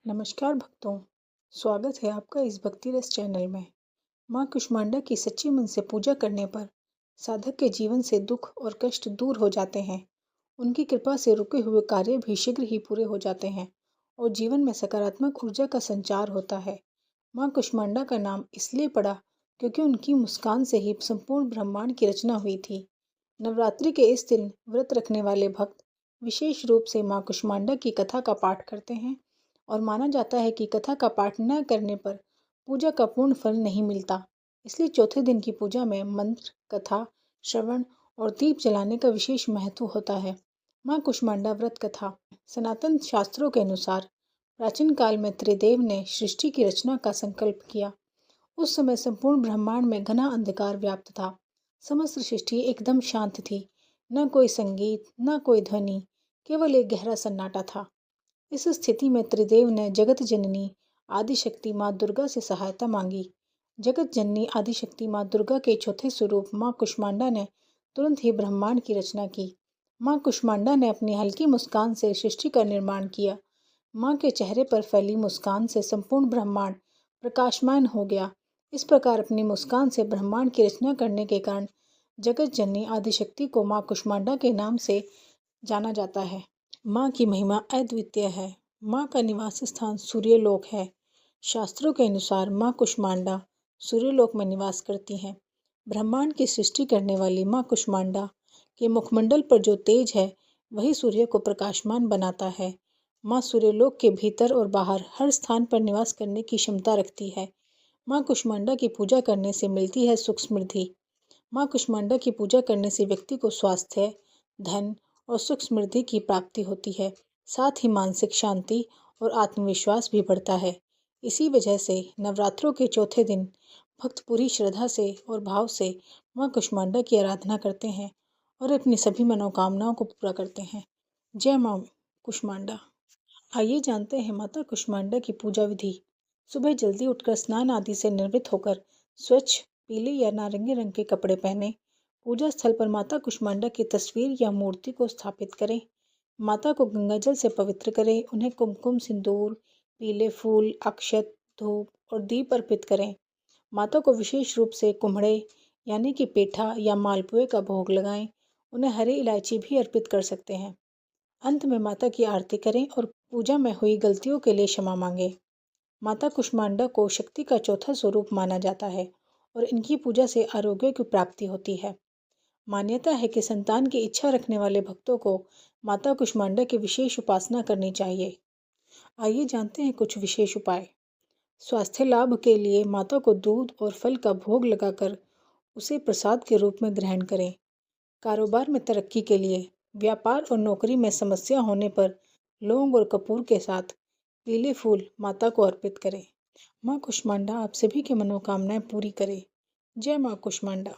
नमस्कार भक्तों, स्वागत है आपका इस भक्ति रस चैनल में। माँ कुष्मांडा की सच्ची मन से पूजा करने पर साधक के जीवन से दुख और कष्ट दूर हो जाते हैं। उनकी कृपा से रुके हुए कार्य भी शीघ्र ही पूरे हो जाते हैं और जीवन में सकारात्मक ऊर्जा का संचार होता है। माँ कुष्मांडा का नाम इसलिए पड़ा क्योंकि उनकी मुस्कान से ही संपूर्ण ब्रह्मांड की रचना हुई थी। नवरात्रि के इस दिन व्रत रखने वाले भक्त विशेष रूप से माँ कुष्मांडा की कथा का पाठ करते हैं और माना जाता है कि कथा का पाठ न करने पर पूजा का पूर्ण फल नहीं मिलता। इसलिए चौथे दिन की पूजा में मंत्र, कथा, श्रवण और दीप जलाने का विशेष महत्व होता है। माँ कुष्मांडा व्रत कथा। सनातन शास्त्रों के अनुसार प्राचीन काल में त्रिदेव ने सृष्टि की रचना का संकल्प किया। उस समय संपूर्ण ब्रह्मांड में घना अंधकार व्याप्त था। समस्त सृष्टि एकदम शांत थी। न कोई संगीत, न कोई ध्वनि, केवल एक गहरा सन्नाटा था। इस स्थिति में त्रिदेव ने जगत जननी आदिशक्ति माँ दुर्गा से सहायता मांगी। जगत जननी आदिशक्ति माँ दुर्गा के चौथे स्वरूप माँ कुष्मांडा ने तुरंत ही ब्रह्मांड की रचना की। माँ कुष्मांडा ने अपनी हल्की मुस्कान से सृष्टि का निर्माण किया। माँ के चेहरे पर फैली मुस्कान से संपूर्ण ब्रह्मांड प्रकाशमान हो गया। इस प्रकार अपनी मुस्कान से ब्रह्मांड की रचना करने के कारण जगत जननी आदिशक्ति को माँ कुष्मांडा के नाम से जाना जाता है। माँ की महिमा अद्वितीय है। माँ का निवास स्थान सूर्यलोक है। शास्त्रों के अनुसार माँ कुष्मांडा सूर्यलोक में निवास करती हैं। ब्रह्मांड की सृष्टि करने वाली माँ कुष्मांडा के मुखमंडल पर जो तेज है वही सूर्य को प्रकाशमान बनाता है। माँ सूर्यलोक के भीतर और बाहर हर स्थान पर निवास करने की क्षमता रखती है। माँ कुष्मांडा की पूजा करने से मिलती है सुख समृद्धि। माँ कुष्मांडा की पूजा करने से व्यक्ति को स्वास्थ्य, धन और सुख समृद्धि की प्राप्ति होती है। साथ ही मानसिक शांति और आत्मविश्वास भी बढ़ता है। इसी वजह से नवरात्रों के चौथे दिन भक्त पूरी श्रद्धा से और भाव से माँ कुष्मांडा की आराधना करते हैं और अपनी सभी मनोकामनाओं को पूरा करते हैं। जय माँ कुष्मांडा। आइए जानते हैं माता कुष्मांडा की पूजा विधि। सुबह जल्दी उठकर स्नान आदि से निवृत्त होकर स्वच्छ पीले या नारंगी रंग के कपड़े पहने पूजा स्थल पर माता कुष्मांडा की तस्वीर या मूर्ति को स्थापित करें। माता को गंगाजल से पवित्र करें। उन्हें कुमकुम, सिंदूर, पीले फूल, अक्षत, धूप और दीप अर्पित करें। माता को विशेष रूप से कुम्हड़े यानी कि पेठा या मालपुए का भोग लगाएं। उन्हें हरी इलायची भी अर्पित कर सकते हैं। अंत में माता की आरती करें और पूजा में हुई गलतियों के लिए क्षमा मांगे। माता कुष्मांडा को शक्ति का चौथा स्वरूप माना जाता है और इनकी पूजा से आरोग्य की प्राप्ति होती है। मान्यता है कि संतान की इच्छा रखने वाले भक्तों को माता कुष्मांडा की विशेष उपासना करनी चाहिए। आइए जानते हैं कुछ विशेष उपाय। स्वास्थ्य लाभ के लिए माता को दूध और फल का भोग लगाकर उसे प्रसाद के रूप में ग्रहण करें। कारोबार में तरक्की के लिए व्यापार और नौकरी में समस्या होने पर लौंग और कपूर के साथ पीले फूल माता को अर्पित करें। माँ कुष्मांडा आप सभी की मनोकामनाएं पूरी करे। जय माँ कुष्मांडा।